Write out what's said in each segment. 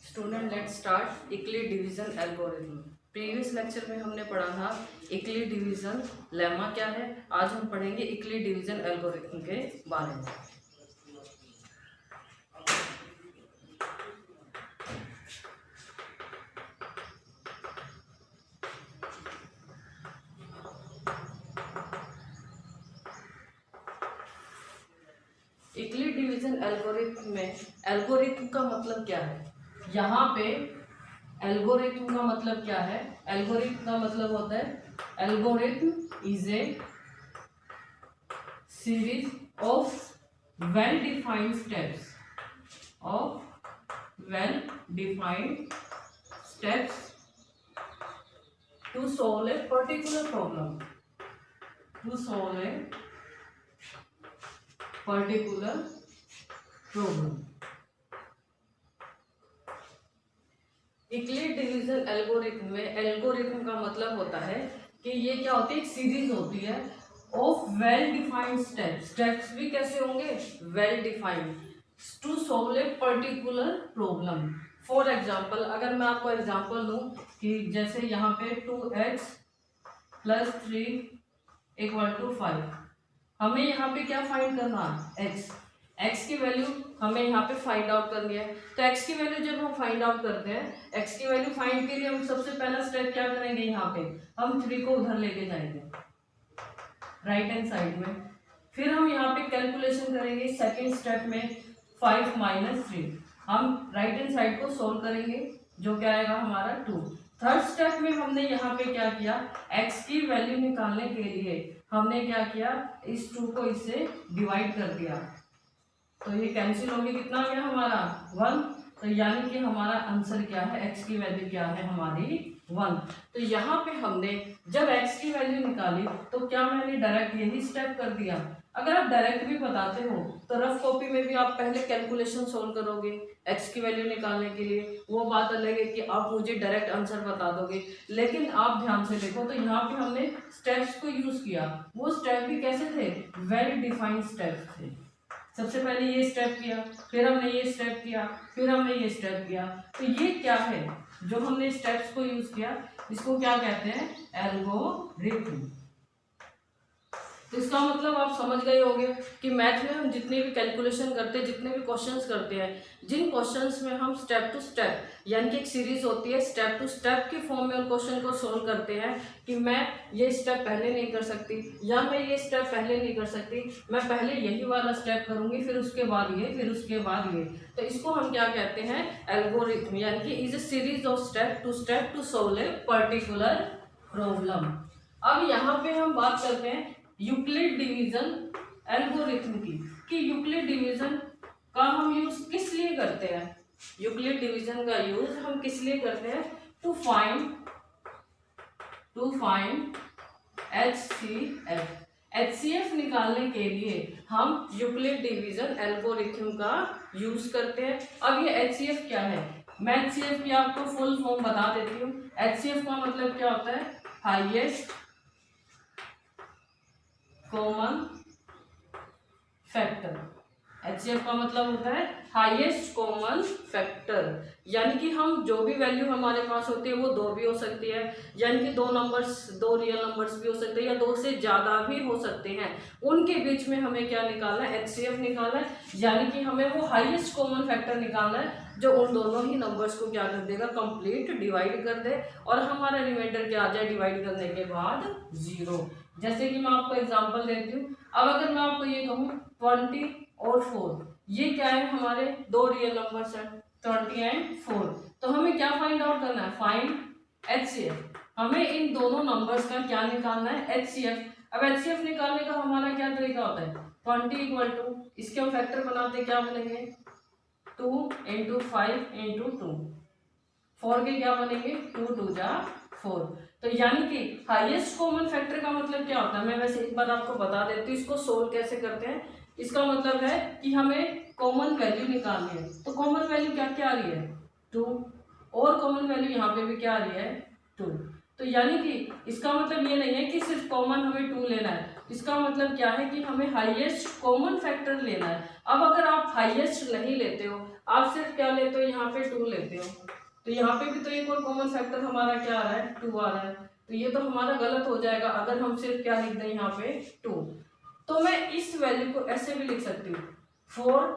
Student let's start Euclid division algorithm. Previous lecture में हमने पढ़ा था इक्लिड डिवीजन लेमा क्या है। आज हम पढ़ेंगे इक्लिड डिवीजन एल्गोरिथम के बारे में। इक्लिड डिवीजन एल्गोरिथम में एल्गोरिथम का मतलब क्या है। यहाँ पे एल्गोरिथम का मतलब क्या है। एल्गोरिथम का मतलब होता है algorithm is a series of well defined steps to solve a particular problem Euclid division algorithm में एल्गोरिथम का मतलब होता है कि ये क्या होती है, एक सीरीज होती है ऑफ वेल डिफाइंड स्टेप्स भी कैसे होंगे, well defined, to solve a particular problem. For example, अगर मैं आपको एग्जाम्पल दूं कि जैसे यहाँ पे 2x + 3 = 5, हमें यहाँ पे क्या फाइंड करना है, x की वैल्यू हमें यहाँ पे फाइंड आउट करनी है। तो x की वैल्यू जब हम फाइंड आउट करते हैं, x की वैल्यू फाइंड के लिए हम सबसे पहला स्टेप क्या करेंगे, यहाँ पे हम 3 को उधर लेके जाएंगे राइट हैंड साइड में। फिर हम यहाँ पे कैलकुलेशन करेंगे सेकेंड स्टेप में 5 - 3, हम राइट हैंड साइड को सोल्व करेंगे जो क्या आएगा हमारा 2। थर्ड स्टेप में हमने यहाँ पे क्या किया, x की वैल्यू निकालने के लिए हमने क्या किया, इस 2 को इससे डिवाइड कर दिया, तो ये कैंसिल होगी, कितना आ गया हमारा 1। तो यानी कि हमारा आंसर क्या है, x की वैल्यू क्या है हमारी 1। तो यहाँ पे हमने जब x की वैल्यू निकाली तो क्या मैंने डायरेक्ट यही स्टेप कर दिया। अगर आप डायरेक्ट भी बताते हो तो रफ कॉपी में भी आप पहले कैलकुलेशन सोल्व करोगे x की वैल्यू निकालने के लिए, वो बात अलग है कि आप मुझे डायरेक्ट आंसर बता दोगे। लेकिन आप ध्यान से देखो तो यहाँ पे हमने स्टेप्स को यूज किया, वो स्टेप भी कैसे थे, वेल डिफाइंड स्टेप्स थे। सबसे पहले ये स्टेप किया, फिर हमने ये स्टेप किया, फिर हमने ये स्टेप किया। तो ये क्या है, जो हमने स्टेप्स को यूज किया इसको क्या कहते हैं, एल्गोरिथम। तो इसका मतलब आप समझ गए होंगे कि मैथ में हम जितने भी कैलकुलेशन करते हैं, जितने भी क्वेश्चंस करते हैं, जिन क्वेश्चंस में हम स्टेप टू स्टेप यानी कि एक सीरीज होती है, स्टेप टू स्टेप के फॉर्म में उन क्वेश्चन को सोल्व करते हैं कि मैं ये स्टेप पहले नहीं कर सकती या मैं ये स्टेप पहले नहीं कर सकती, मैं पहले यही वाला स्टेप करूंगी, फिर उसके बाद ये, फिर उसके बाद ये। तो इसको हम क्या कहते हैं, एल्गोरिथम, यानी कि is a series of step to solve a particular problem. अब यहाँ पे हम बात करते हैं यूक्लिड डिवीजन एल्गोरिथम की, कि यूक्लिड डिवीजन का हम यूज किस लिए करते हैं। यूक्लिड डिवीजन का यूज हम किस लिए करते हैं, टू फाइंड HCF निकालने के लिए हम यूक्लिड डिवीजन एल्गोरिथम का यूज करते हैं। अब ये HCF क्या है, मैं HCF की आपको फुल फॉर्म बता देती हूँ। HCF का मतलब क्या होता है, हाईएस्ट कॉमन फैक्टर। HCF का मतलब होता है हाईएस्ट कॉमन फैक्टर, यानी कि हम जो भी वैल्यू हमारे पास होती है वो 2 भी हो सकती है, यानी कि 2 रियल नंबर्स भी हो सकते हैं, या 2 से ज़्यादा भी हो सकते हैं। उनके बीच में हमें क्या निकालना है, HCF निकालना है, यानी कि हमें वो हाईएस्ट कॉमन फैक्टर निकालना है जो उन दोनों ही नंबर्स को क्या कर देगा, कंप्लीट डिवाइड कर दे, और हमारा रिमाइंडर क्या आ जाए डिवाइड करने के बाद 0। जैसे कि मैं आपको एग्जांपल देती हूँ। अब अगर मैं आपको ये कहूँ 20 और 4, ये क्या है, हमारे 2 रियल नंबर्स हैं 20 और 4। तो हमें क्या फाइंड आउट करना है, फाइंड HCF। हमें इन दोनों नंबर्स का क्या निकालना है, HCF। अब HCF निकालने का हमारा क्या तरीका होता है, 20 = इसके हम फैक्टर बनाते क्या बनेंगे, 2 × 5 × 2, 4 के क्या बनेंगे, 2 × 2 = 4। तो यानी कि हाईएस्ट कॉमन फैक्टर का मतलब क्या होता है, मैं वैसे एक बार आपको बता देती हूँ इसको सोल्व कैसे करते हैं। इसका मतलब है कि हमें कॉमन वैल्यू निकालनी है, तो कॉमन वैल्यू क्या क्या आ रही है, 2, और कॉमन वैल्यू यहाँ पे भी क्या आ रही है, 2। तो यानी कि इसका मतलब ये नहीं है कि सिर्फ कॉमन हमें 2 लेना है, इसका मतलब क्या है कि हमें हाईएस्ट कॉमन फैक्टर लेना है। अब अगर आप हाईएस्ट नहीं लेते हो, आप सिर्फ क्या लेते हो, यहाँ पे 2 लेते हो, तो यहाँ पे भी तो एक और कॉमन फैक्टर हमारा क्या आ रहा है, 2 आ रहा है, तो ये तो हमारा गलत हो जाएगा अगर हम सिर्फ क्या लिख दें यहाँ पे 2। तो मैं इस वैल्यू को ऐसे भी लिख सकती हूँ 4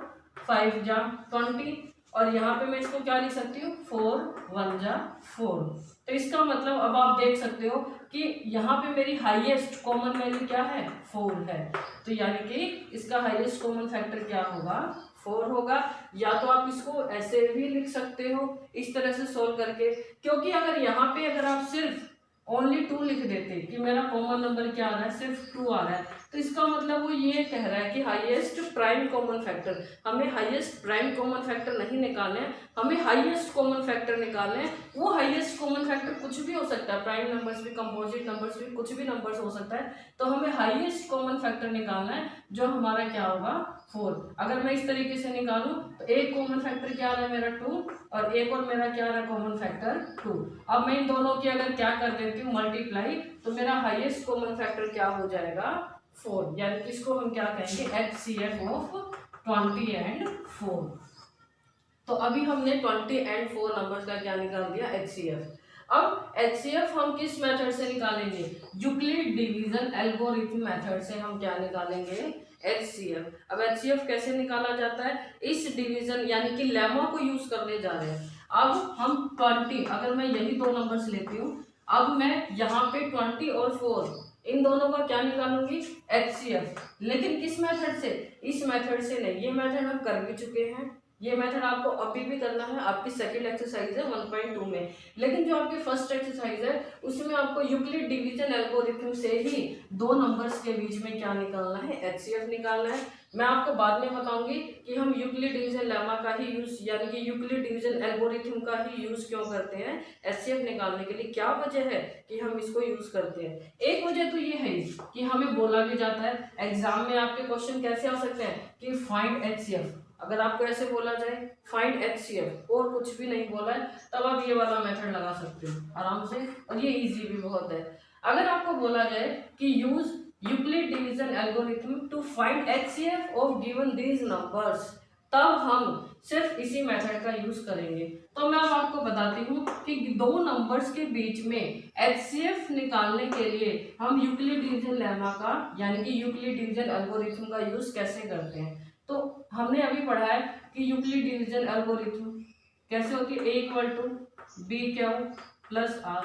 5 जा 20, और यहाँ पे मैं इसको क्या लिख सकती हूँ 4 1 जा 4। तो इसका मतलब अब आप देख सकते हो कि यहाँ पे मेरी हाईएस्ट कॉमन वैल्यू क्या है, 4 है, तो यानी कि इसका हाईएस्ट कॉमन फैक्टर क्या होगा, 4 होगा। या तो आप इसको ऐसे भी लिख सकते हो इस तरह से सोल्व करके, क्योंकि अगर यहाँ पे अगर आप सिर्फ ओनली 2 लिख देते कि मेरा कॉमन नंबर क्या आ रहा है, सिर्फ 2 आ रहा है, तो इसका मतलब वो ये कह रहा है कि हाईएस्ट प्राइम कॉमन फैक्टर, हमें हाईएस्ट प्राइम कॉमन फैक्टर नहीं निकालना है, हमें हाईएस्ट कॉमन फैक्टर निकालना है। वो हाईएस्ट कॉमन फैक्टर कुछ भी हो सकता है, प्राइम नंबर्स भी, कंपोजिट नंबर्स भी, कुछ भी नंबर्स हो सकता है, तो हमें हाईएस्ट कॉमन फैक्टर निकालना है जो हमारा क्या होगा 4। अगर मैं इस तरीके से निकालूं तो एक कॉमन फैक्टर क्या आ रहा है मेरा 2, और एक और मेरा क्या आ रहा है कॉमन फैक्टर 2। अब मैं इन दोनों की अगर क्या कर देती हूँ मल्टीप्लाई, तो मेरा हाईएस्ट कॉमन फैक्टर क्या हो जाएगा 4, यानी कि इसको हम क्या कहेंगे HCF ऑफ 20 एंड 4। तो अभी हमने 20 एंड 4 नंबर्स का क्या निकाल दिया, HCF। अब HCF हम किस मेथड से निकालेंगे, यूक्लिड डिवीजन एल्गोरिथम मेथड से हम क्या निकालेंगे HCF। अब HCF कैसे निकाला जाता है, इस डिवीजन यानी कि लेमा को यूज करने जा रहे हैं। अब हम 20, अगर मैं यही 2 नंबर्स लेती हूँ, अब मैं यहाँ पे 20 और 4 इन दोनों का क्या निकालूंगी HCF, लेकिन किस मेथड से, इस मेथड से नहीं, ये मेथड हम कर भी चुके हैं, ये मेथड आपको अभी भी करना है, आपकी सेकंड एक्सरसाइज है 1.2 में। लेकिन जो आपकी फर्स्ट एक्सरसाइज है उसमें आपको यूक्लिड डिवीजन एल्गोरिथम से ही 2 नंबर्स के बीच में क्या निकालना है, HCF निकालना है। मैं आपको बाद में बताऊंगी कि हम यूक्लिड डिवीजन लेमा का ही यूज, यानी कि यूक्लिड डिवीजन एल्गोरिथम का ही यूज क्यों करते हैं HCF निकालने के लिए, क्या वजह है कि हम इसको यूज करते हैं। एक वजह तो ये है कि हमें बोला भी जाता है एग्जाम में, आपके क्वेश्चन कैसे आ सकते हैं कि फाइंड HCF, अगर आपको ऐसे बोला जाए फाइंड HCF और कुछ भी नहीं बोला है, तब आप ये वाला मेथड लगा सकते हो आराम से, और ये इजी भी बहुत है। अगर आपको बोला जाए कि use Euclid division algorithm to find HCF of given these numbers, तब हम सिर्फ इसी मेथड का यूज करेंगे। तो मैं अब आपको बताती हूँ कि 2 नंबर्स के बीच में HCF निकालने के लिए हम यूक्लिड डिवीजन लेमा का यानी कि यूक्लिड डिवीजन एल्गोरिथम का यूज कैसे करते हैं। तो हमने अभी पढ़ा है कि यूक्लिड डिवीजन एल्गोरिथम कैसे होती है, A = BQ + R,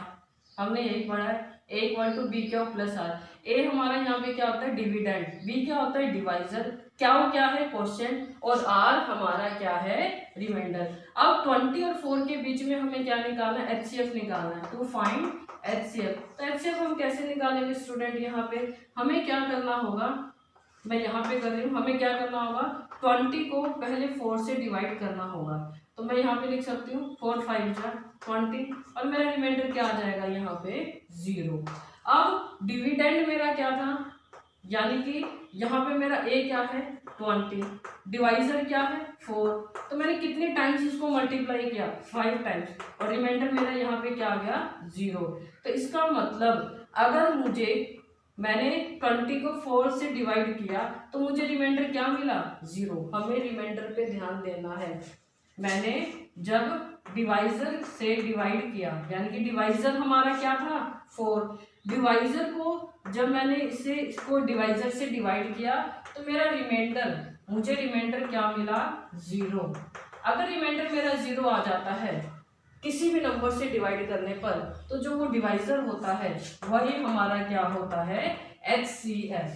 हमने यही पढ़ा है A = BQ + R। ए हमारा यहाँ पे क्या होता है डिविडेंड, बी क्या होता है डिवाइजर, क्या है क्वेश्चन, और आर हमारा क्या है रिमाइंडर। अब 20 और 4 के बीच में हमें क्या निकालना है, HCF निकालना है, टू फाइंड HCF। तो HCF हम कैसे निकालेंगे स्टूडेंट, यहाँ पे हमें क्या करना होगा, मैं यहाँ पे कर रही हूँ, हमें क्या करना होगा 20 को पहले 4 से डिवाइड करना होगा। तो मैं यहाँ पे लिख सकती हूँ 4 5 जा 20, और मेरा रिमाइंडर क्या आ जाएगा यहाँ पे 0। अब डिविडेंड मेरा क्या था, यानी कि यहाँ पे मेरा A क्या है 20, डिवाइजर क्या है 4, तो मैंने कितने टाइम्स इसको मल्टीप्लाई किया 5 टाइम्स, और रिमाइंडर मेरा यहाँ पे क्या आ गया 0। तो इसका मतलब अगर मैंने 20 को 4 से डिवाइड किया तो मुझे रिमाइंडर क्या मिला 0। हमें रिमाइंडर पे ध्यान देना है। मैंने जब डिवाइजर से डिवाइड किया, यानी कि डिवाइजर हमारा क्या था 4, डिवाइजर को जब मैंने इसको डिवाइजर से डिवाइड किया तो मुझे रिमाइंडर क्या मिला 0। अगर रिमाइंडर मेरा 0 आ जाता है किसी भी नंबर से डिवाइड करने पर, तो जो वो डिवाइजर होता है वही हमारा क्या होता है HCF,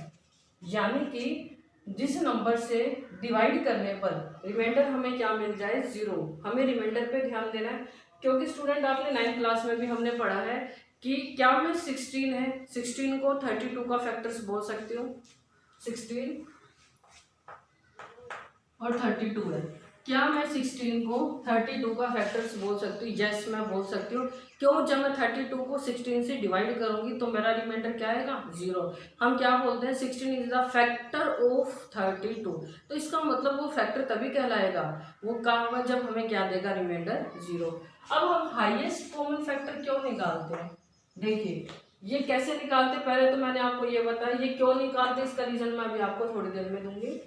यानी कि जिस नंबर से डिवाइड करने पर रिमाइंडर हमें क्या मिल जाए 0। हमें रिमाइंडर पे ध्यान देना है, क्योंकि स्टूडेंट आपने 9th क्लास में भी हमने पढ़ा है कि क्या मैं 16 है, 16 को 32 का फैक्टर्स बोल सकती हूँ, 16 और 32 है, क्या मैं 16 को 32 का फैक्टर्स बोल सकती हूँ, यस मैं बोल सकती हूँ। क्यों, जब मैं 32 को 16 से डिवाइड करूंगी तो मेरा रिमाइंडर क्या आएगा 0। हम क्या बोलते हैं 16 इज द फैक्टर ऑफ 32, तो इसका मतलब वो फैक्टर तभी कहलाएगा, वो कहाँ होगा जब हमें क्या देगा रिमाइंडर 0। अब हम हाईएस्ट कॉमन फैक्टर क्यों निकालते हैं, देखिए ये कैसे निकालते, पहले तो मैंने आपको ये बताया, ये क्यों निकालते इसका रीजन मैं अभी आपको थोड़ी देर में दूंगी।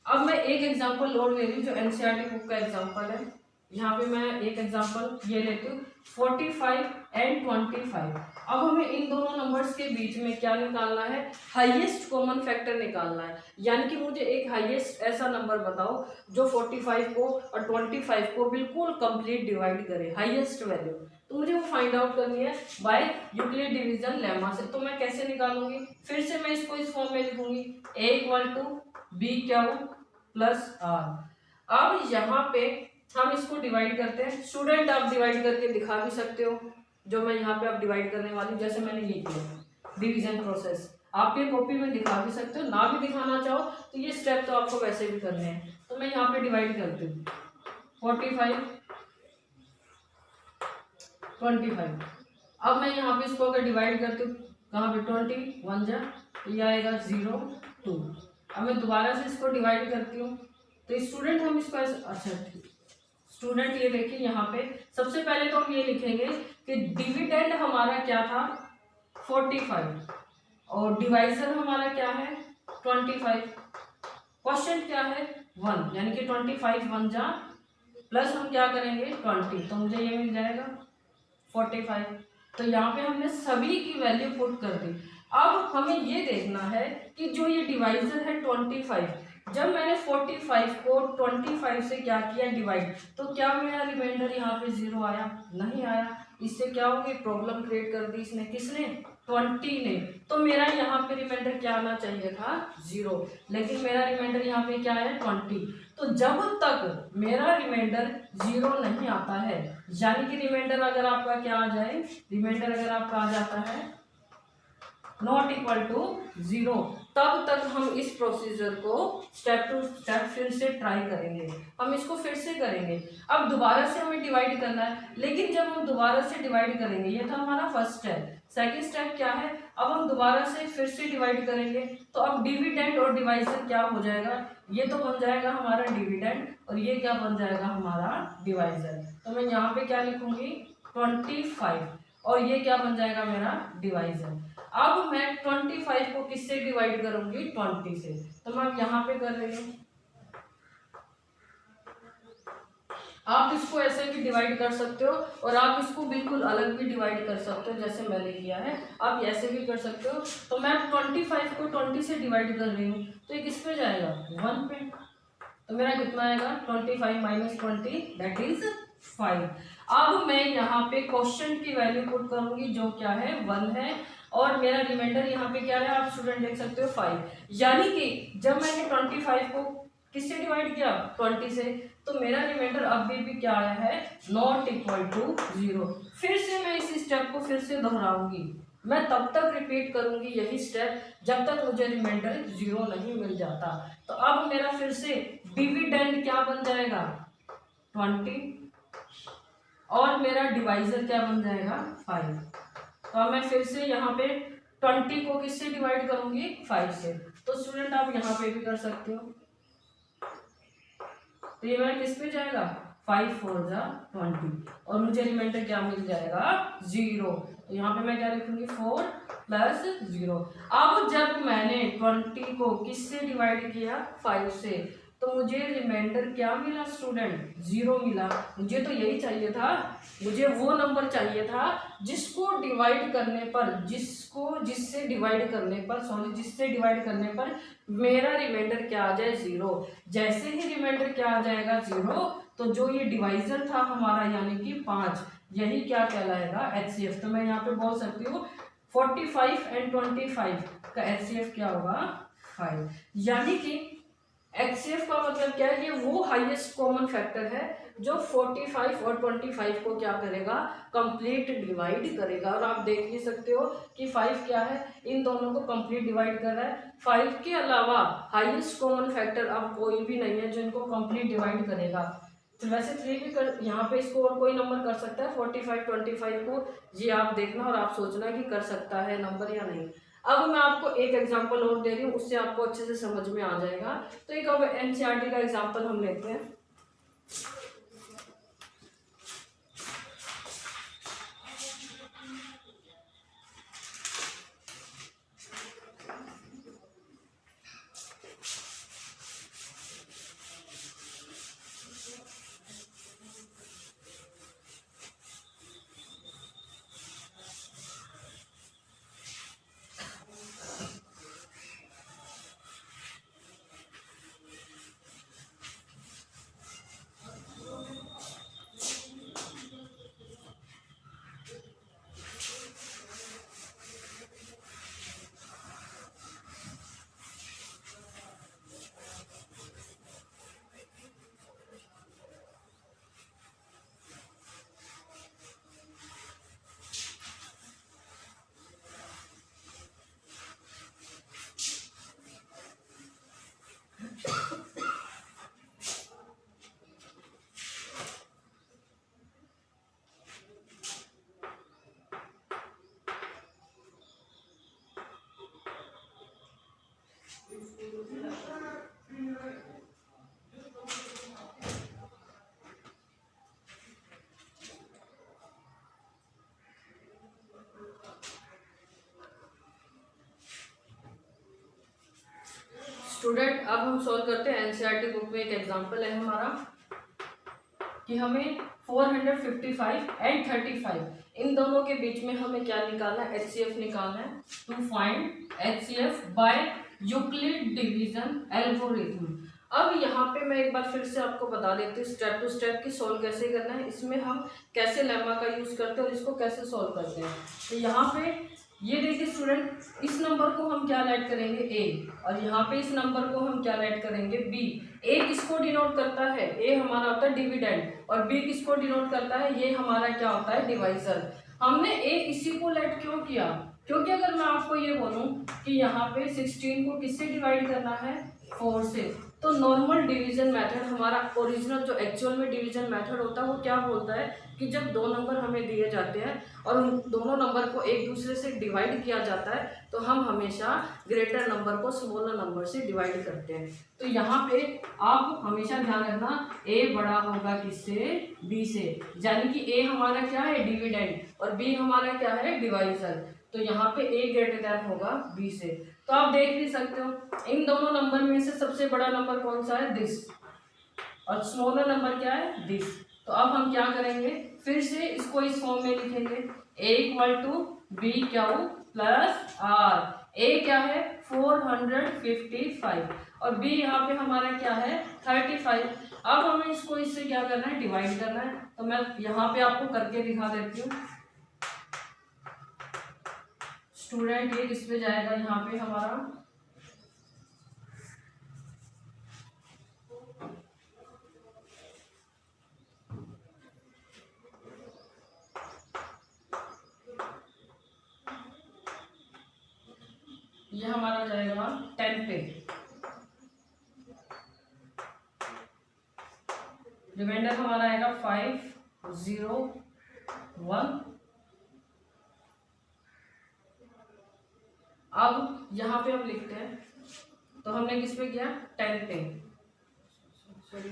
अब मैं एक एग्जांपल और ले रही हूँ जो एनसीईआरटी बुक का एग्जांपल है। यहाँ पे मैं एक एग्जांपल ये लेती हूँ 45 एंड 25। अब हमें इन दोनों नंबर्स के बीच में क्या निकालना है, हाईएस्ट कॉमन फैक्टर निकालना है। यानी कि मुझे एक हाईएस्ट ऐसा नंबर बताओ जो 45 को और 25 को बिल्कुल कंप्लीट डिवाइड करे, हाईएस्ट वैल्यू। तो मुझे वो फाइंड आउट करनी है बाय यूक्लिड डिवीजन लेमा से। तो मैं कैसे निकालूंगी, फिर से मैं इसको इस फॉर्म में लिखूंगी A=BQ प्लस R। अब यहाँ पे हम इसको डिवाइड करते हैं। स्टूडेंट आप डिवाइड करके दिखा भी सकते हो, जो मैं यहाँ पे अब डिवाइड करने वाली हूँ, जैसे मैंने ये किया डिवीजन प्रोसेस। आप ये कॉपी में दिखा भी सकते हो, ना भी दिखाना चाहो तो ये स्टेप तो आपको वैसे भी करने हैं। तो मैं यहाँ पे डिवाइड करती हूँ 45 25। अब मैं यहाँ पे इसको अगर डिवाइड करती हूँ कहाँ पे 20 1 जा, ये आएगा 0 2। अब मैं दोबारा से इसको डिवाइड करती हूँ तो स्टूडेंट हम इसको अच्छा स्टूडेंट ये देखिए यहाँ पे सबसे पहले तो हम ये लिखेंगे कि डिविडेंड हमारा क्या था 45 और डिवाइजर हमारा क्या है 25। क्वेश्चन क्या है 1, यानी कि 25 1 जा प्लस हम क्या करेंगे 20, तो मुझे ये मिल जाएगा 45। तो यहाँ पे हमने सभी की वैल्यू पुट कर दी। अब हमें ये देखना है कि जो ये डिवाइजर है 25, जब मैंने 45 को 25 से क्या किया डिवाइड, तो क्या मेरा रिमाइंडर यहाँ पे 0 आया? नहीं आया। इससे क्या होगी, प्रॉब्लम क्रिएट कर दी इसने, किसने 20 ने। तो मेरा यहाँ पे रिमाइंडर क्या आना चाहिए था 0, लेकिन मेरा रिमाइंडर यहाँ पे क्या है 20। तो जब तक मेरा रिमाइंडर 0 नहीं आता है, यानी कि रिमाइंडर अगर आपका क्या आ जाए, रिमाइंडर अगर आपका आ जाता है नॉट इक्वल टू 0, तब तक हम इस प्रोसीजर को स्टेप टू स्टेप फिर से ट्राई करेंगे। हम इसको फिर से करेंगे। अब दोबारा से हमें डिवाइड करना है, लेकिन जब हम दोबारा से डिवाइड करेंगे, ये था हमारा फर्स्ट स्टेप। सेकंड स्टेप क्या है, अब हम दोबारा से फिर से डिवाइड करेंगे। तो अब डिविडेंड और डिवाइजर क्या हो जाएगा, ये तो बन जाएगा हमारा डिविडेंड और ये क्या बन जाएगा हमारा डिवाइजर। तो मैं यहाँ पे क्या लिखूंगी 25 और ये क्या बन जाएगा मेरा डिवाइजर। अब मैं 25 को किससे डिवाइड करूंगी 20 से, तो मैं यहाँ पे कर रही हूँ। आप इसको ऐसे भी डिवाइड कर सकते हो और आप इसको बिल्कुल अलग भी डिवाइड कर सकते हो, जैसे मैंने किया है। आप ऐसे भी कर सकते हो। तो मैं 25 को 20 से डिवाइड कर रही हूँ, तो ये किस पे जाएगा 1 पे। तो मेरा कितना आएगा 25 माइनस 20 दैट इज 5। अब मैं यहाँ पे क्वेश्चन की वैल्यू पुट करूंगी जो क्या है 1 है और मेरा रिमाइंडर यहाँ पे क्या है, आप स्टूडेंट देख सकते हो 5। यानी कि जब मैंने 25 को किससे डिवाइड किया 20 से, तो मेरा रिमाइंडर अभी भी क्या आया है नॉट इक्वल टू 0। फिर से मैं इस स्टेप को फिर से दोहराऊंगी। मैं तब तक रिपीट करूंगी यही स्टेप जब तक मुझे रिमाइंडर 0 नहीं मिल जाता। तो अब मेरा फिर से डिविडेंड क्या बन जाएगा 20 और मेरा डिवाइजर क्या बन जाएगा 5। तो अब मैं फिर से यहाँ पे 20 को किससे डिवाइड करूंगी 5 से। तो स्टूडेंट आप यहाँ पे भी कर सकते हो। तो ये मेरा किस पे जाएगा 5 4 जा 20 और मुझे रिमाइंडर क्या मिल जाएगा 0। तो यहाँ पे मैं क्या लिखूंगी 4 प्लस 0। अब जब मैंने 20 को किससे डिवाइड किया 5 से, तो मुझे रिमाइंडर क्या मिला स्टूडेंट 0 मिला। मुझे तो यही चाहिए था, मुझे वो नंबर चाहिए था जिसको डिवाइड करने पर जिससे डिवाइड करने पर मेरा रिमाइंडर क्या आ जाए 0। जैसे ही रिमाइंडर क्या आ जाएगा 0, तो जो ये डिवाइजर था हमारा यानी कि 5, यही क्या कहलाएगा HCF। तो मैं यहाँ पे बोल सकती हूँ 45 एंड 25 का HCF क्या होगा 5। यानी कि HCF का मतलब क्या है, ये वो हाईएस्ट कॉमन फैक्टर है जो 45 और 25 को क्या करेगा कंप्लीट डिवाइड करेगा। और आप देख ही सकते हो कि 5 क्या है, इन दोनों को कंप्लीट डिवाइड कर रहा है। 5 के अलावा हाईएस्ट कॉमन फैक्टर अब कोई भी नहीं है जो इनको कंप्लीट डिवाइड करेगा। तो वैसे 3 भी कर, यहाँ पे इसको और कोई नंबर कर सकता है 45 25 को, ये आप देखना और आप सोचना कि कर सकता है नंबर या नहीं। अब मैं आपको एक एग्जांपल और दे रही हूँ, उससे आपको अच्छे से समझ में आ जाएगा। तो एक अब एनसीईआरटी का एग्जांपल हम लेते हैं। स्टूडेंट अब हम सॉल्व करते हैं एनसीईआरटी बुक में एक एग्जांपल है हमारा कि हमें 455 एंड 35 इन दोनों के बीच में हमें क्या निकालना है, एचसीएफ निकालना है। To find HCF by Euclid division algorithm. अब यहाँ पे मैं एक बार फिर से आपको बता देती हूँ स्टेप टू स्टेप की सॉल्व कैसे करना है, इसमें हम कैसे लेमा का यूज करते हैं और इसको कैसे सॉल्व करते हैं। तो यहाँ पे ये देखिए स्टूडेंट, इस नंबर को हम क्या ऐड करेंगे ए, और यहाँ पे इस नंबर को हम क्या ऐड करेंगे बी। ए किसको डिनोट करता है, ए हमारा होता है डिविडेंड, और बी किसको डिनोट करता है, ये हमारा क्या होता है डिवाइजर। हमने ए इसी को ऐड क्यों किया, क्योंकि अगर मैं आपको ये बोलूं कि यहाँ पे 16 को किससे डिवाइड करना है, 4 से, तो नॉर्मल डिवीजन मेथड हमारा ओरिजिनल जो एक्चुअल में डिवीजन मेथड होता है वो क्या बोलता है कि जब दो नंबर हमें दिए जाते हैं और उन दोनों नंबर को एक दूसरे से डिवाइड किया जाता है तो हम हमेशा ग्रेटर नंबर को स्मॉलर नंबर से डिवाइड करते हैं। तो यहाँ पे आप हमेशा ध्यान रखना ए बड़ा होगा किससे, बी से, यानी कि ए हमारा क्या है डिविडेंड और बी हमारा क्या है डिवाइजर। तो यहाँ पे ए ग्रेटर देन होगा बी से। तो आप देख भी सकते हो इन दोनों नंबर में से सबसे बड़ा नंबर कौन सा है, दिस, और स्मॉलर नंबर क्या है, दिस। तो अब हम क्या करेंगे, फिर से इसको इस फॉर्म में लिखेंगे, a equal to b q plus r. A क्या है 455 और बी यहाँ पे हमारा क्या है 35। अब हमें इसको इससे क्या करना है, डिवाइड करना है। तो मैं यहाँ पे आपको करके दिखा देती हूँ स्टूडेंट, ये किस पे जाएगा, यहाँ पे हमारा ये हमारा जाएगा 10 पे, रिमाइंडर हमारा आएगा 501। अब यहाँ पे हम लिखते हैं, तो हमने किस पे किया 10 पे, सॉरी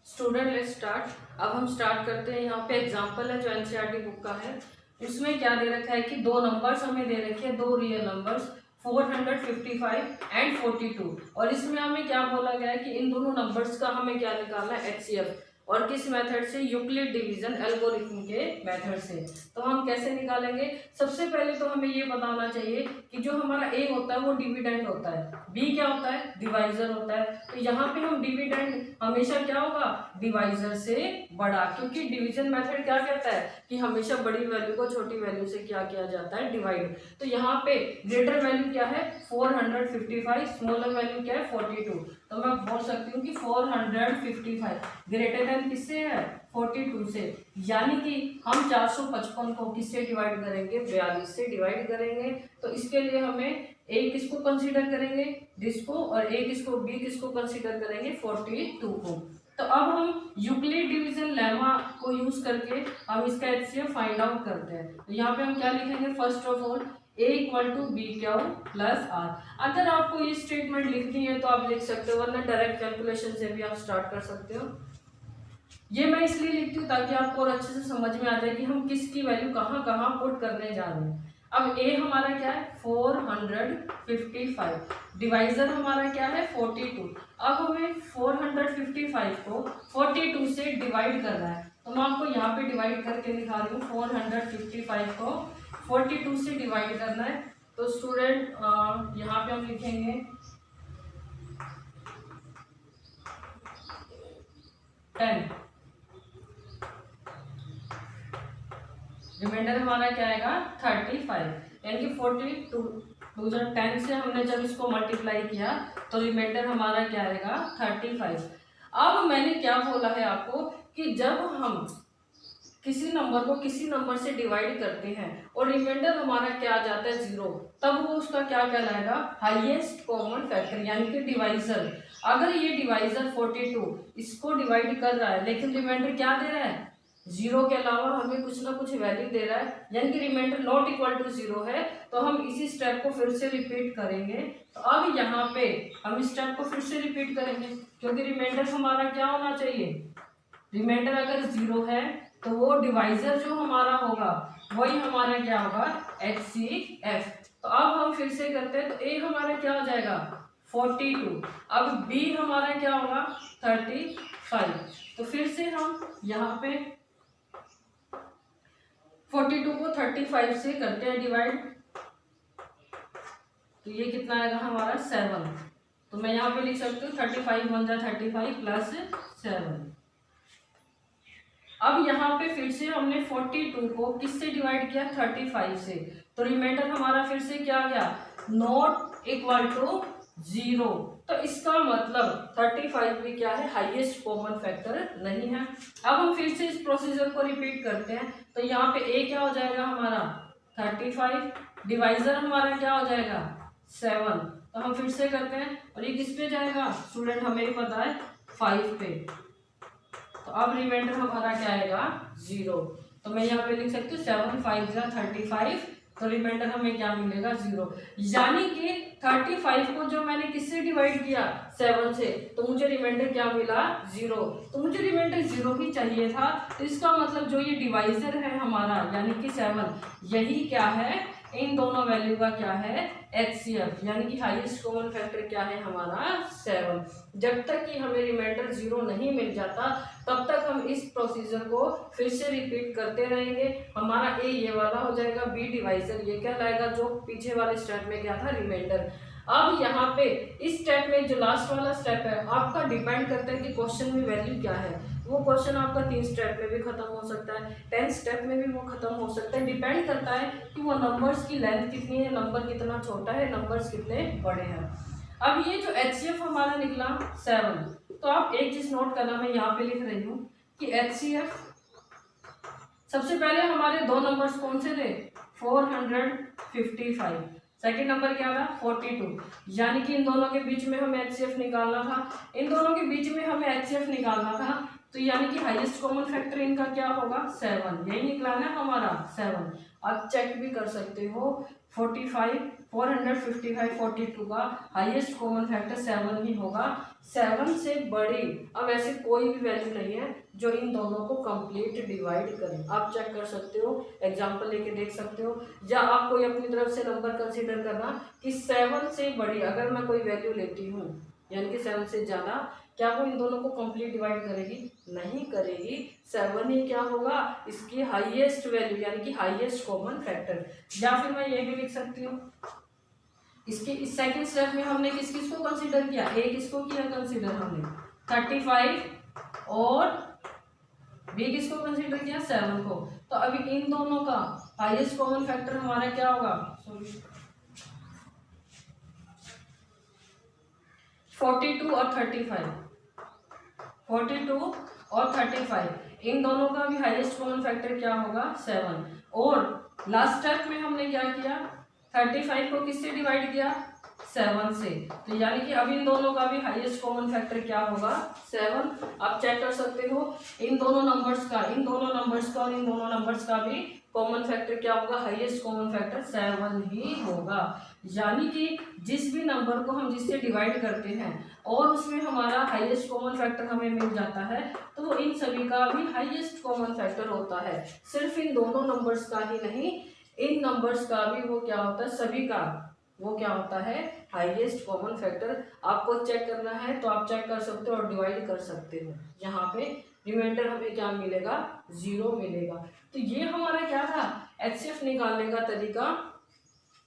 स्टूडेंट लेट्स स्टार्ट। अब हम स्टार्ट करते हैं। यहाँ पे एग्जांपल है जो एनसीईआरटी बुक का है, उसमें क्या दे रखा है कि दो नंबर्स हमें दे रखे हैं, दो रियल नंबर्स 455 एंड 42, और इसमें हमें क्या बोला गया है कि इन दोनों नंबर्स का हमें क्या निकालना है एचसीएफ, और किस मेथड से, यूक्लिड डिवीजन एल्गोरिथम के मेथड से। तो हम कैसे निकालेंगे, सबसे पहले तो हमें ये बताना चाहिए कि जो हमारा ए होता है वो डिविडेंड होता है, बी क्या होता है डिवाइजर होता है। तो यहाँ पे हम डिविडेंड हमेशा क्या होगा डिवाइजर से बड़ा, क्योंकि डिवीजन मेथड क्या कहता है कि हमेशा बड़ी वैल्यू को छोटी वैल्यू से क्या किया जाता है डिवाइड। तो यहाँ पे ग्रेटर वैल्यू क्या है 455, स्मॉलर वैल्यू क्या है 42। तो मैं बोल सकती हूँ कि 455 ग्रेटर देन किससे है 42 से, यानी कि हम 455 को किससे डिवाइड करेंगे 42 से डिवाइड करेंगे। तो इसके लिए हमें ए किसको कंसीडर करेंगे दिस को, और ए किसको बी किसको कंसीडर करेंगे 42 को। तो अब हम यूक्लिड डिवीजन लेमा को यूज करके हम इसका एचसीएफ फाइंड आउट करते हैं। तो यहाँ पे हम क्या लिखेंगे, first of all a equal to b q plus r. अगर आपको ये स्टेटमेंट लिखनी है तो आप लिख सकते हो, वरना डायरेक्ट कैलकुलेशन से भी आप स्टार्ट कर सकते हो। ये मैं इसलिए लिखती हूँ ताकि आपको और अच्छे से समझ में आ जाए कि हम किसकी वैल्यू कहाँ कहाँ पुट करने जा रहे हैं। अब a हमारा क्या है 455, डिवाइजर हमारा क्या है 42। अब हमें 455 को 42 से डिवाइड करना है, तो मैं आपको यहाँ पे डिवाइड करके दिखा रही हूँ। 455 को 42 से डिवाइड करना है, तो स्टूडेंट यहाँ पे हम लिखेंगे टेन, रिमाइंडर हमारा क्या आएगा 35, यानी कि 10 से हमने जब इसको मल्टीप्लाई किया तो रिमाइंडर हमारा क्या आएगा 35। अब मैंने क्या बोला है आपको कि जब हम किसी नंबर को किसी नंबर से डिवाइड करते हैं और रिमाइंडर हमारा क्या आ जाता है 0, तब वो उसका क्या कहलाएगा हाईएस्ट कॉमन फैक्टर, यानी कि डिवाइजर। अगर ये डिवाइजर 42 इसको डिवाइड कर रहा है लेकिन रिमाइंडर क्या दे रहा है 0 के अलावा हमें कुछ ना कुछ वैल्यू दे रहा है, यानी कि रिमाइंडर नॉट इक्वल टू 0 है, तो हम इसी स्टेप को फिर से रिपीट करेंगे। तो अब यहाँ पे हम इस स्टेप को फिर से रिपीट करेंगे, क्योंकि रिमाइंडर हमारा क्या होना चाहिए, रिमाइंडर अगर 0 है तो वो डिवाइजर जो हमारा होगा वही हमारा क्या होगा HCF। तो अब हम फिर से करते हैं, तो A हमारा क्या हो जाएगा 42, अब B हमारा क्या होगा 35। तो फिर से हम यहाँ पे 42 को 35 से करते हैं डिवाइड, तो ये कितना आएगा हमारा 7। तो मैं यहाँ पे लिख सकती हूँ 35 1 जा 35 प्लस 7। अब यहाँ पे फिर से हमने 42 को किससे डिवाइड किया 35 से, तो रिमाइंडर हमारा फिर से क्या आ गया नॉट इक्वल टू 0। तो इसका मतलब 35 भी क्या है हाईएस्ट कॉमन फैक्टर नहीं है। अब हम फिर से इस प्रोसीजर को रिपीट करते हैं, तो यहाँ पे a क्या हो जाएगा हमारा 35, डिवाइजर हमारा क्या हो जाएगा 7। तो हम फिर से करते हैं, और ये किस पे जाएगा स्टूडेंट हमें पता है 5 पे। तो अब रिमाइंडर हमारा क्या आएगा 0। तो मैं यहाँ पे लिख सकती हूँ 7 5 जा 35, तो रिमाइंडर हमें क्या मिलेगा 0। यानी कि 35 को जो मैंने किससे डिवाइड किया 7 से, तो मुझे रिमाइंडर क्या मिला 0। तो मुझे रिमाइंडर 0 ही चाहिए था, तो इसका मतलब जो ये डिवाइजर है हमारा यानी कि 7, यही क्या है इन दोनों वैल्यू का क्या है HCF, यानी कि हाईएस्ट कॉमन फैक्टर क्या है हमारा 7। जब तक कि हमें रिमाइंडर 0 नहीं मिल जाता तब तक हम इस प्रोसीजर को फिर से रिपीट करते रहेंगे। हमारा A ये वाला हो जाएगा, B डिवाइजर ये कहलाएगा जो पीछे वाले स्टेप में क्या था रिमाइंडर। अब यहाँ पे इस स्टेप में जो लास्ट वाला स्टेप है आपका डिपेंड करता है कि क्वेश्चन में वैल्यू क्या है। वो क्वेश्चन आपका 3 स्टेप में भी खत्म हो सकता है, 10 स्टेप में भी वो खत्म हो सकता है, डिपेंड करता है कि वो नंबर्स की लेंथ कितनी है, नंबर कितना छोटा है, नंबर्स कितने बड़े हैं। अब ये जो HCF हमारा निकला 7, तो आप एक चीज नोट करना, मैं यहाँ पे लिख रही हूँ कि HCF सबसे पहले हमारे दो नंबर्स कौन से थे 455, सेकेंड नंबर क्या था 42, यानी कि इन दोनों के बीच में हमें HCF निकालना था, इन दोनों के बीच में हमें HCF निकालना था, तो यानी कि हाईएस्ट कॉमन फैक्टर इनका क्या होगा 7, यही निकलाना है हमारा 7। आप चेक भी कर सकते हो 455 42 का हाईएस्ट कॉमन फैक्टर 7 ही होगा, 7 से बड़ी अब ऐसे कोई भी वैल्यू नहीं है जो इन दोनों को कंप्लीट डिवाइड करे। आप चेक कर सकते हो, एग्जांपल लेके देख सकते हो, या आप कोई अपनी तरफ से नंबर कंसीडर करना कि 7 से बड़ी अगर मैं कोई वैल्यू लेती हूँ यानी कि 7 से ज़्यादा, क्या वो इन दोनों को कंप्लीट डिवाइड करेगी, नहीं करेगी। 7 ही क्या होगा इसकी हाईएस्ट वैल्यू यानी कि हाईएस्ट कॉमन फैक्टर। या फिर मैं ये भी लिख सकती हूँ इसके इस सेकंड स्टेप में हमने किस किस को कंसीडर किया, ए किसको किया कंसीडर हमने 35 और बी किसको कंसीडर किया 7 को। तो अभी इन दोनों का हाईएस्ट कॉमन फैक्टर हमारा क्या होगा 42 और 35, 42 और 35 इन दोनों का भी हाईएस्ट कॉमन फैक्टर क्या होगा 7। और लास्ट स्टेप में हमने क्या किया 35 को किससे डिवाइड किया 7 से, तो यानी कि अब इन दोनों का भी हाईएस्ट कॉमन फैक्टर क्या होगा 7। आप चेक कर सकते हो इन दोनों नंबर्स का और इन दोनों नंबर्स का भी कॉमन फैक्टर क्या होगा, हाईएस्ट कॉमन फैक्टर 7 ही होगा। यानी कि जिस भी नंबर को हम जिससे डिवाइड करते हैं और उसमें हमारा हाईएस्ट कॉमन फैक्टर हमें मिल जाता है तो वो इन सभी का भी हाईएस्ट कॉमन फैक्टर होता है। सिर्फ इन दोनों नंबर्स का ही नहीं, इन नंबर्स का भी वो क्या होता है, सभी का वो क्या होता है, हाईएस्ट कॉमन फैक्टर। आपको चेक करना है तो आप चेक कर सकते हो और डिवाइड कर सकते हो। यहाँ पे रिमाइंडर हमें क्या मिलेगा, 0 मिलेगा। तो ये हमारा क्या था, एचसीएफ निकालने का तरीका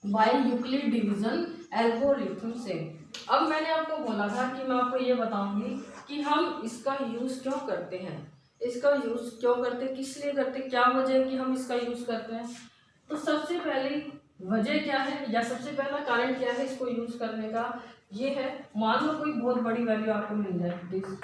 बाय यूक्लिड डिवीजन एल्गोरिथम से। अब मैंने आपको बोला था कि मैं आपको ये बताऊंगी कि हम इसका यूज क्यों करते हैं, इसका यूज क्यों करते हैं, किस लिए करते हैं, क्या वजह है कि हम इसका यूज करते हैं। तो सबसे पहली वजह क्या है या सबसे पहला कारण क्या है इसको यूज करने का, ये है मान लो कोई बहुत बड़ी वैल्यू आपको मिल जाए दिस,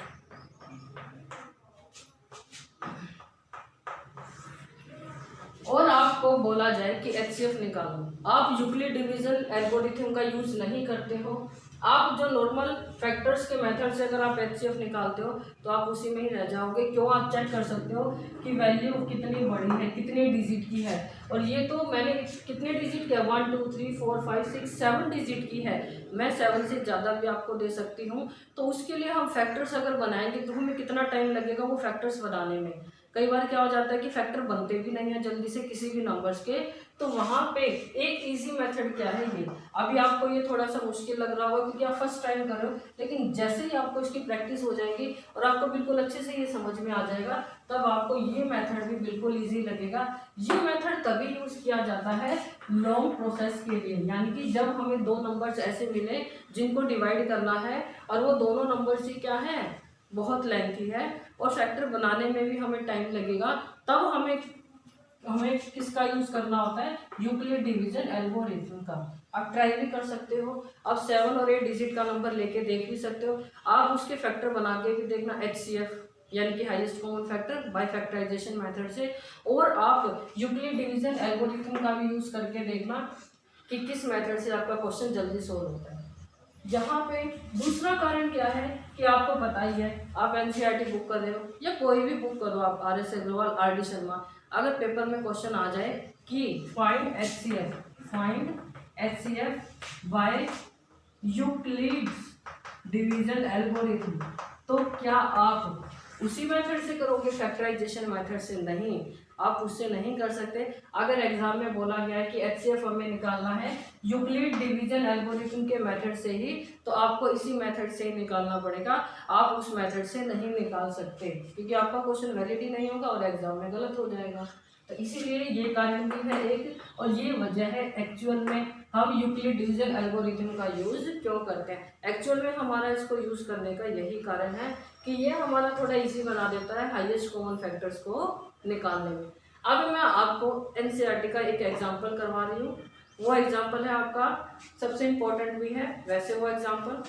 और आपको बोला जाए कि एचसीएफ निकालो। आप यूक्लिड डिवीजन एल्गोरिथम का यूज नहीं करते हो, आप जो नॉर्मल फैक्टर्स के मेथड से अगर आप एचसीएफ निकालते हो तो आप उसी में ही रह जाओगे। क्यों, आप चेक कर सकते हो कि वैल्यू कितनी बड़ी है, कितने डिजिट की है, और ये तो मैंने कितने डिजिट की है, 1 2 3 4 5 6 7 डिजिट की है, मैं 7 से ज़्यादा भी आपको दे सकती हूँ। तो उसके लिए हम फैक्टर्स अगर बनाएंगे तो हमें कितना टाइम लगेगा वो फैक्टर्स बनाने में। कई बार क्या हो जाता है कि फैक्टर बनते भी नहीं है जल्दी से किसी भी नंबर्स के। तो वहाँ पे एक इजी मेथड क्या है, ये अभी आपको ये थोड़ा सा मुश्किल लग रहा होगा क्योंकि आप फर्स्ट टाइम कर रहे हो, लेकिन जैसे ही आपको इसकी प्रैक्टिस हो जाएगी और आपको बिल्कुल अच्छे से ये समझ में आ जाएगा, तब आपको ये मेथड भी बिल्कुल ईजी लगेगा। ये मेथड तभी यूज किया जाता है लॉन्ग प्रोसेस के लिए, यानी कि जब हमें दो नंबर्स ऐसे मिले जिनको डिवाइड करना है और वो दोनों नंबर्स ही क्या है, बहुत लेंथी है और फैक्टर बनाने में भी हमें टाइम लगेगा, तब हमें किसका यूज करना होता है, यूक्लिड डिवीजन एल्गोरिथम का। आप ट्राई भी कर सकते हो, आप 7 और 8 डिजिट का नंबर लेके देख भी सकते हो, आप उसके फैक्टर बना के भी देखना, एचसीएफ यानी कि highest common factor by factorisation method से, और आप यूक्लिड डिवीजन एल्गोरिथम का भी यूज करके देखना कि किस मेथड से आपका क्वेश्चन जल्दी सोल्व होता है। यहाँ पे दूसरा कारण क्या है कि आपको पता ही है, आप एनसीईआरटी बुक कर रहे हो या कोई भी बुक करो आप, RS अग्रवाल, RD शर्मा, अगर पेपर में क्वेश्चन आ जाए कि find HCF by Euclid division algorithm, तो क्या आप उसी मेथड से करोगे, फैक्टराइजेशन मेथड से? नहीं, आप उससे नहीं कर सकते। अगर एग्जाम में बोला गया है कि एचसीएफ हमें निकालना है यूक्लिड डिवीजन एल्गोरिथम के मेथड से ही, तो आपको इसी मेथड से ही निकालना पड़ेगा, आप उस मेथड से नहीं निकाल सकते क्योंकि आपका क्वेश्चन वैलिड ही नहीं होगा और एग्जाम में गलत हो जाएगा। तो इसीलिए ये कारण भी है एक, और ये वजह है एक्चुअल में हम यूक्लिड डिवीजन एल्गोरिथम का यूज क्यों करते हैं। एक्चुअल में हमारा इसको यूज करने का यही कारण है कि ये हमारा थोड़ा इजी बना देता है हाईएस्ट कॉमन फैक्टर्स को निकालने में। अब मैं आपको एनसीईआरटी का एक एग्जांपल करवा रही हूँ, वो एग्जांपल है आपका सबसे इम्पोर्टेंट भी है वैसे वो एग्जांपल।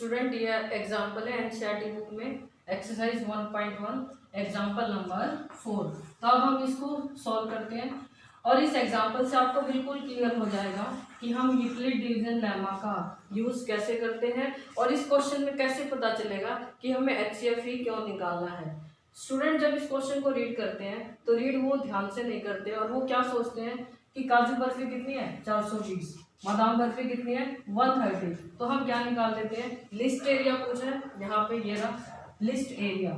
स्टूडेंट ये एग्जाम्पल है एनसीईआरटी बुक में एक्सरसाइज 1.1 एग्जाम्पल नंबर 4। तो अब हम इसको सॉल्व करते हैं और इस एग्जाम्पल से आपको बिल्कुल क्लियर हो जाएगा कि हम यूक्लिड डिवीजन लेमा का यूज़ कैसे करते हैं और इस क्वेश्चन में कैसे पता चलेगा कि हमें एचसीएफ ही क्यों निकालना है। स्टूडेंट जब इस क्वेश्चन को रीड करते हैं तो रीड वो ध्यान से नहीं करते और वो क्या सोचते हैं कि काजू बर्फी कितनी है 420, बादाम बर्फी कितनी है 130। तो हम क्या निकाल देते हैं, लिस्ट एरिया पूछा है, यहाँ पे ये रहा list area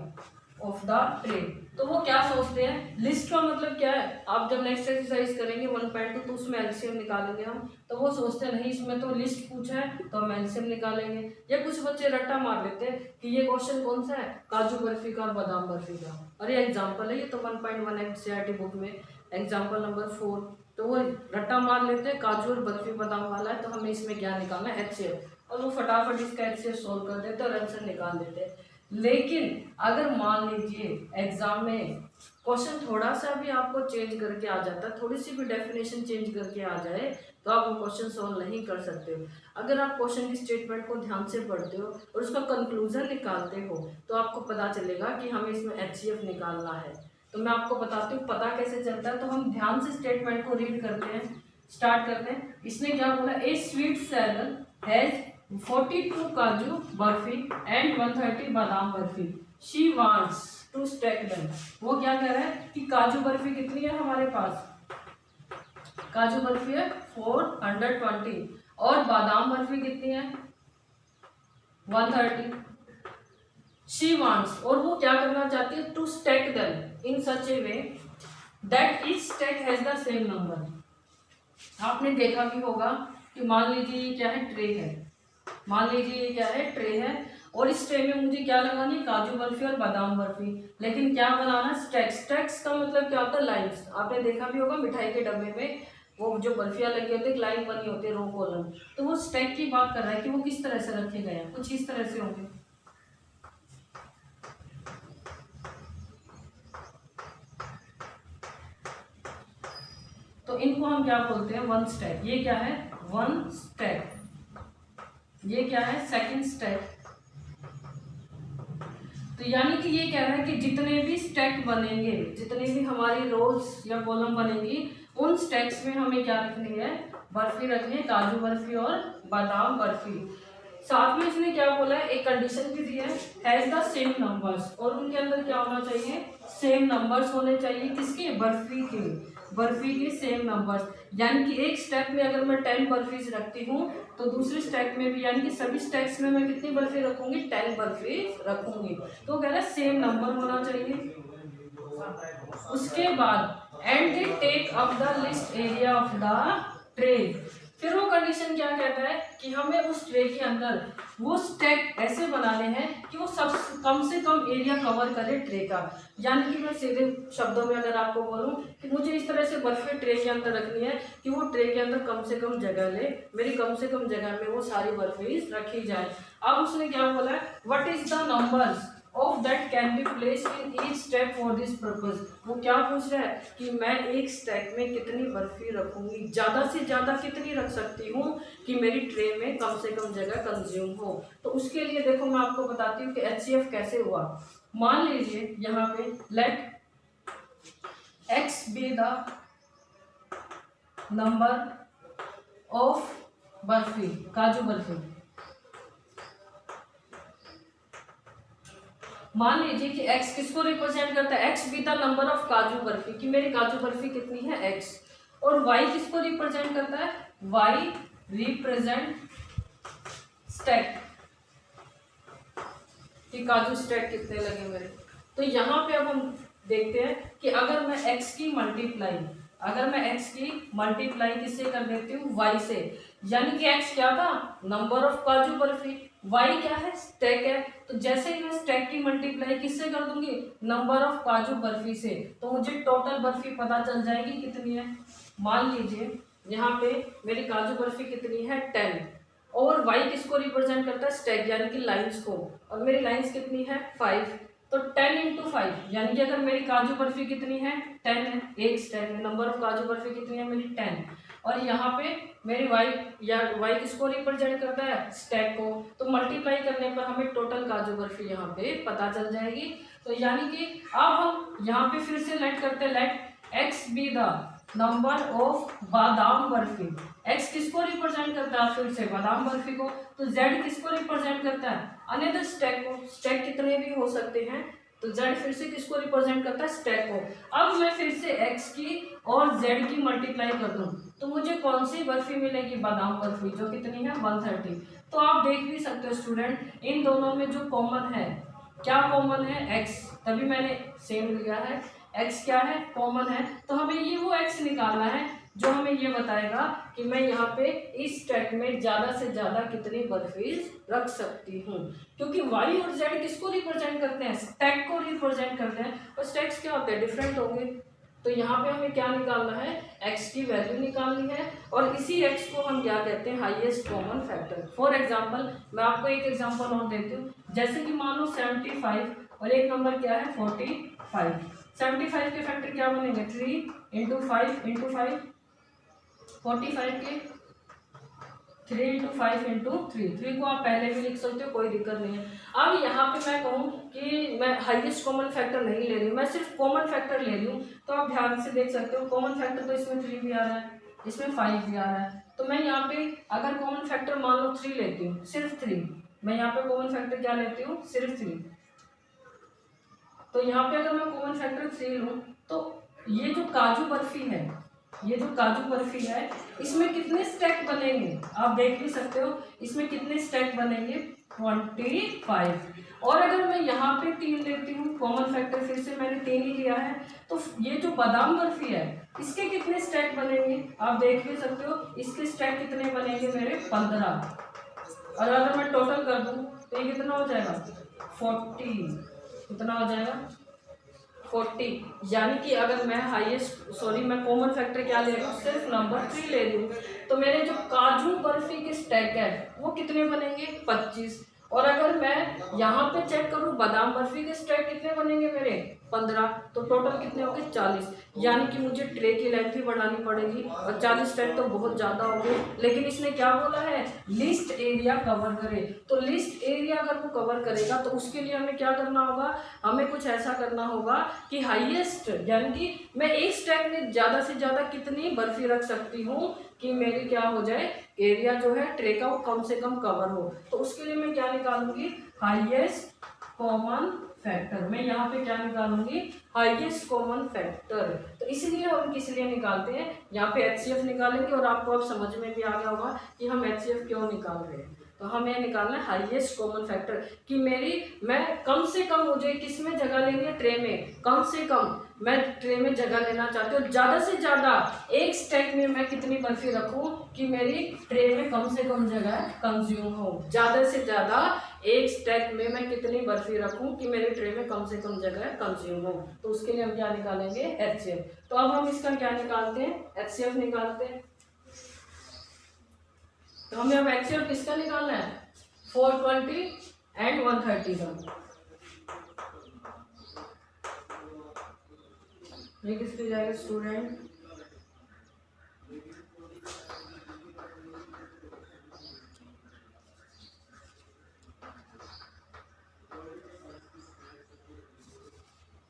of the tray. तो वो क्या सोचते हैं, लिस्ट का मतलब क्या है, आप जब नेक्स्ट एक्सरसाइज करेंगे 1.2 तो उसमें एलसीएम निकालेंगे हम, तो वो सोचते हैं नहीं इसमें तो लिस्ट पूछा है तो हम एलसीएम निकालेंगे। या कुछ बच्चे रट्टा मार लेते हैं कि ये क्वेश्चन कौन सा है, काजू बर्फी का और बादाम बर्फी का, और ये एग्जाम्पल है, ये तो 1.1 एनसीईआरटी बुक में एग्जाम्पल नंबर 4। तो वो रट्टा मार लेते हैं काजू और बर्फी बादाम वाला है तो हमें इसमें क्या निकालना है एचसीएफ, और वो फटाफट इसका एचसीएफ सोल्व कर देते हैं और आंसर निकाल देते हैं। लेकिन अगर मान लीजिए एग्जाम में क्वेश्चन थोड़ा सा भी आपको चेंज करके आ जाता है, थोड़ी सी भी डेफिनेशन चेंज करके आ जाए तो आप वो क्वेश्चन सोल्व नहीं कर सकते हो। अगर आप क्वेश्चन की स्टेटमेंट को ध्यान से पढ़ते हो और उसका कंक्लूजन निकालते हो तो आपको पता चलेगा कि हमें इसमें एचसीएफ निकालना है। तो मैं आपको बताती हूँ पता कैसे चलता है। तो हम ध्यान से स्टेटमेंट को रीड करते हैं, स्टार्ट करते हैं। इसने क्या बोला, ए स्वीट सेलर हैज 42 काजू barfi and 130 badam barfi, she wants to stack them. वो क्या कह रहा है कि काजू बर्फी कितनी है हमारे पास, काजू बर्फी है 420 और बादाम बर्फी कितनी है 130। शी वांट्स, और वो क्या करना चाहती है, to stack them in such a way that each stack has the same number. आपने देखा भी होगा कि मान लीजिए ये क्या है, ट्रे है, मान लीजिए ये क्या है, ट्रे है, और इस ट्रे में मुझे क्या लगानी, काजू बर्फी और बादाम बर्फी, लेकिन क्या बनाना, स्टैक्स। स्टैक्स का मतलब क्या होता है, लाइन्स। आपने देखा भी होगा मिठाई के डब्बे में वो जो बर्फियाँ लगी होती है, लाइन बनी होती है, रो कॉलम। तो वो स्टैक की बात कर रहा है कि वो किस तरह से रखे गए हैं, कुछ इस तरह से होंगे। तो इनको हम क्या बोलते हैं, वन स्टैक। ये क्या है, वन स्टैक। ये क्या है, सेकंड स्टैक। तो यानी कि ये कह रहा है कि जितने भी स्टैक बनेंगे, जितने भी हमारी रोज या कॉलम बनेंगी, उन स्टैक्स में हमें क्या रखनी है, बर्फी रखनी है, काजू बर्फी और बादाम बर्फी। साथ में इसने क्या बोला है, एक कंडीशन भी दी है, हैज द सेम नंबर्स, और उनके अंदर क्या होना चाहिए, सेम नंबर्स होने चाहिए, किसके, बर्फी के, बर्फी के सेम नंबर्स। यानी कि एक स्टैक में अगर मैं 10 बर्फीज रखती हूँ तो दूसरे स्टैक में भी, यानी कि सभी स्टैक्स में मैं कितनी बर्फी रखूंगी, 10 बर्फी रखूंगी। तो कह रहा है सेम नंबर होना चाहिए। उसके बाद and they take up the least area of the tray. फिर वो कंडीशन क्या कहता है कि हमें उस ट्रे के अंदर वो स्टैक ऐसे बनाने हैं कि वो सब कम से कम एरिया कवर करे ट्रे का। यानी कि मैं सीधे शब्दों में अगर आपको बोलूं कि मुझे इस तरह से बर्फी ट्रे के अंदर रखनी है कि वो ट्रे के अंदर कम से कम जगह ले, मेरी कम से कम जगह में वो सारी बर्फी रखी जाए। अब उसने क्या बोला है, what is the numbers of that can be place in each stack for this purpose. वो क्या पूछ रहा है कि मैं एक स्टैक में कितनी बर्फी रखूंगी, ज़्यादा से ज़्यादा कितनी रख सकती हूँ कि मेरी ट्रे में कम से कम जगह कंज्यूम हो। तो उसके लिए देखो मैं आपको बताती हूँ कि एचसीएफ कैसे हुआ। मान लीजिए यहाँ पे let x be the number of barfi, kaju barfi. मान लीजिए कि x किसको रिप्रेजेंट करता है, x B the number of काजू बर्फी, कि मेरी काजू बर्फी कितनी है x, और y किसको रिप्रेजेंट करता है, y रिप्रेजेंट स्टैक, कि काजू स्टैक कितने लगे मेरे। तो यहाँ पे अब हम देखते हैं कि अगर मैं x की मल्टीप्लाई, अगर मैं x की मल्टीप्लाई किससे कर देती हूँ, y से, यानी कि x क्या था, नंबर ऑफ काजू बर्फी, y क्या है, स्टैक है। तो जैसे ही मैं स्टैक की मल्टीप्लाई किससे कर दूंगी, नंबर ऑफ काजू बर्फी से, तो मुझे टोटल बर्फी पता चल जाएगी कितनी है। मान लीजिए यहाँ पे मेरी काजू बर्फी कितनी है 10, और y किसको रिप्रेजेंट करता है, स्टैक यानी कि लाइंस को, और मेरी लाइंस कितनी है 5। तो 10 इंटू 5, यानी कि अगर मेरी काजू बर्फी कितनी है 10 है, एक स्टैक में नंबर ऑफ काजू बर्फी कितनी है मेरी 10, और यहाँ पे मेरी वाई या वाई किसको रिप्रेजेंट करता है स्टैक को, तो मल्टीप्लाई करने पर हमें टोटल काजू बर्फी यहाँ पे पता चल जाएगी। तो यानी कि अब हम यहाँ पे फिर से लेट करते हैं, let x be the number of badam barfi. X किसको रिप्रेजेंट करता है फिर से बादाम बर्फी को, तो जेड किसको रिप्रेजेंट करता है अनदर स्टैक को, स्टैक कितने भी हो सकते हैं, तो z फिर से किसको रिप्रेजेंट करता है स्टैक को। अब मैं फिर से x की और z की मल्टीप्लाई कर दूं तो मुझे कौन सी बर्फी मिलेगी बादाम बर्फी, जो कितनी है 130। तो आप देख भी सकते हो स्टूडेंट इन दोनों में जो कॉमन है, क्या कॉमन है x, तभी मैंने सेम लिया है, x क्या है कॉमन है, तो हमें ये वो x निकालना है जो हमें ये बताएगा कि मैं यहाँ पे इस स्टैक में ज़्यादा से ज़्यादा कितनी बर्फीज रख सकती हूँ, क्योंकि y और z किसको रिप्रेजेंट करते हैं स्टैक को रिप्रेजेंट करते हैं, और स्टैक्स क्या होते हैं डिफरेंट होंगे। तो यहाँ पे हमें क्या निकालना है x की वैल्यू निकालनी है, और इसी x को हम क्या कहते हैं highest common factor. For example मैं आपको एक एग्जाम्पल और देती हूँ, जैसे कि मान लो 75 और एक नंबर क्या है 45। 75 के फैक्टर क्या बनेंगे 3 इंटू 5 इंटू 5, 45 के 3 इंटू 5 इंटू 3 को आप पहले भी लिख सकते हो, कोई दिक्कत नहीं है। अब यहाँ पे मैं कहूँ कि मैं हाईएस्ट कॉमन फैक्टर नहीं ले रही हूँ, मैं सिर्फ कॉमन फैक्टर ले रही हूँ, तो आप ध्यान से देख सकते हो कॉमन फैक्टर तो इसमें 3 भी आ रहा है, इसमें 5 भी आ रहा है, तो मैं यहाँ पे अगर कॉमन फैक्टर मान लो 3 लेती हूँ, सिर्फ 3, मैं यहाँ पे कॉमन फैक्टर क्या लेती हूँ सिर्फ 3, तो यहाँ पे अगर मैं कॉमन फैक्टर 3 लूँ तो ये जो काजू बर्फी है, ये जो काजू बर्फी है इसमें कितने स्टैक बनेंगे आप देख भी सकते हो, इसमें कितने स्टैक बनेंगे 25। और अगर मैं यहाँ पे 3 लेती हूँ कॉमन फैक्टर, फिर से मैंने 3 ही लिया है, तो ये जो बादाम बर्फी है इसके कितने स्टैक बनेंगे आप देख भी सकते हो, इसके स्टैक कितने बनेंगे मेरे 15, और अगर मैं टोटल कर दूँ तो ये कितना हो जाएगा 40, कितना हो जाएगा 40। यानी कि अगर मैं मैं कॉमन फैक्टर क्या ले रही हूँ सिर्फ नंबर 3 ले रही हूँ, तो मेरे जो काजू बर्फी के स्टैक है वो कितने बनेंगे 25। और अगर मैं यहाँ पे चेक करूँ बादाम बर्फी के स्टैक कितने बनेंगे मेरे 15, तो टोटल कितने हो गए 40। यानी कि मुझे ट्रे की लेंथ भी बढ़ानी पड़ेगी, और 40 स्टैक तो बहुत ज़्यादा हो गए, लेकिन इसने क्या बोला है लिस्ट एरिया कवर करे, तो लिस्ट एरिया अगर वो कवर करेगा तो उसके लिए हमें क्या करना होगा, हमें कुछ ऐसा करना होगा कि हाईएस्ट, यानी कि मैं एक स्टैक में ज़्यादा से ज़्यादा कितनी बर्फी रख सकती हूँ कि मेरी क्या हो जाए एरिया जो है ट्रे का वो कम से कम कवर हो। तो उसके लिए मैं क्या निकालूंगी हाईएस्ट कॉमन फैक्टर, मैं यहाँ पे क्या निकालूंगी हाईएस्ट कॉमन फैक्टर। तो इसलिए हम किस लिए निकालते हैं, यहाँ पे HCF निकालेंगे, और आपको अब समझ में भी आ गया होगा कि हम HCF क्यों निकाल रहे हैं। तो हमें निकालना है हाईएस्ट कॉमन फैक्टर कि मैं कम से कम मुझे किस में जगह लेनी है ट्रे में, कम से कम मैं ट्रे में जगह लेना चाहती हूँ, ज़्यादा से ज़्यादा एक स्टैक में मैं कितनी बर्फी रखूँ कि मेरी ट्रे में कम से कम जगह कंज्यूम हो, ज़्यादा से ज़्यादा एक स्टैक में मैं कितनी बर्फी रखूँ कि मेरे ट्रे में कम से कम जगह कंज्यूम हो। तो उसके लिए हम क्या निकालेंगे HCF। तो अब हम इसका क्या निकालते हैं HCF निकालते हैं। तो हमें अब HCF किसका निकालना है 420 एंड 130 का, ये किस पे जाएगा स्टूडेंट,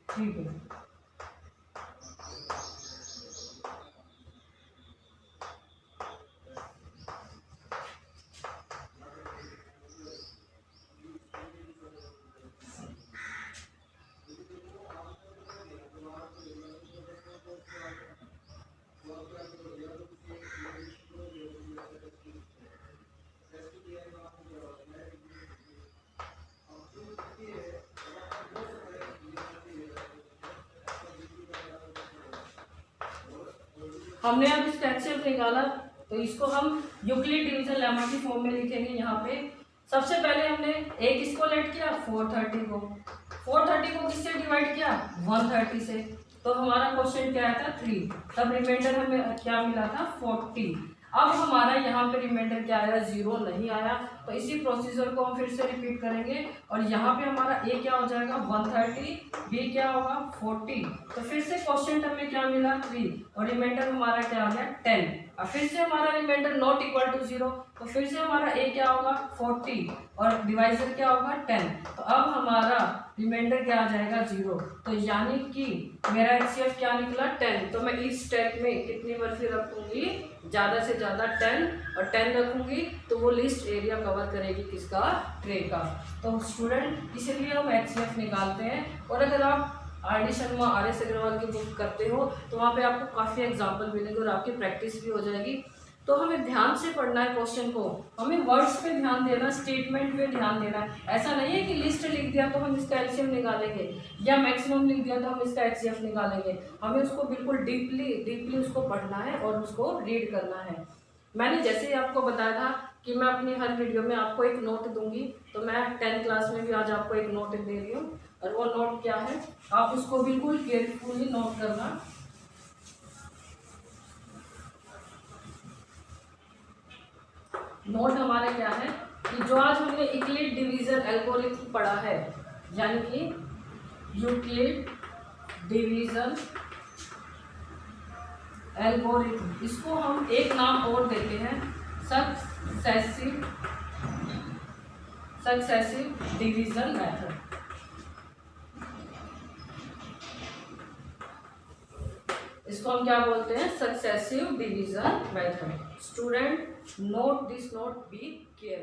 ठीक है। हमने अब इसका HCF निकाला, तो इसको हम यूक्लिड डिवीजन लेमा की फॉर्म में लिखेंगे। यहाँ पे सबसे पहले हमने एक इसको लेट किया 430 को किससे डिवाइड किया 130 से, तो हमारा क्वेश्चन क्या आया था 3, तब रिमाइंडर हमें क्या मिला था 40। अब हमारा यहाँ पे रिमाइंडर क्या आया, 0 नहीं आया, तो इसी प्रोसीजर को हम फिर से रिपीट करेंगे और यहाँ पे हमारा ए क्या हो जाएगा 130, बी क्या होगा 40, तो फिर से क्वेश्चन टर्म में क्या मिला 3 और रिमाइंडर हमारा क्या आ गया 10। अब फिर से हमारा रिमाइंडर नॉट इक्वल टू 0, तो फिर से हमारा ए क्या होगा 40 और डिवाइजर क्या होगा 10, तो अब हमारा रिमाइंडर क्या आ जाएगा 0, तो यानी कि मेरा एचसीएफ क्या निकला 10। तो मैं इस स्टेप में कितनी बर्फी रखूंगी, ज़्यादा से ज़्यादा 10 और 10 रखूंगी तो वो लिस्ट एरिया कवर करेगी किसका, ट्रे का। तो स्टूडेंट इसलिए हम एचसीएफ निकालते हैं। और अगर आप R D Sharma R S Agarwal की बुक करते हो तो वहाँ पे आपको काफ़ी एग्जाम्पल मिलेंगे और आपकी प्रैक्टिस भी हो जाएगी। तो हमें ध्यान से पढ़ना है क्वेश्चन को, हमें वर्ड्स पे ध्यान देना, स्टेटमेंट पे ध्यान देना है। ऐसा नहीं है कि लिस्ट लिख दिया तो हम इसका एलसीएम निकालेंगे या मैक्सिमम लिख दिया तो हम इसका एचसीएफ निकालेंगे। हमें उसको बिल्कुल डीपली उसको पढ़ना है और उसको रीड करना है। मैंने जैसे ही आपको बताया था कि मैं अपनी हर वीडियो में आपको एक नोट दूंगी, तो मैं 10th क्लास में भी आज आपको एक नोट दे रही हूँ और वो नोट क्या है, आप उसको बिल्कुल केयरफुली नोट करना। नोट हमारा क्या है कि जो आज हमने यूक्लिड डिवीजन एल्गोरिथम पढ़ा है, यानी कि यूक्लिड डिवीजन एल्गोरिथम, इसको हम एक नाम और देते हैं सक्सेसिव डिवीजन मेथड। इसको हम क्या बोलते हैं, successive division method. Student note this, note be care.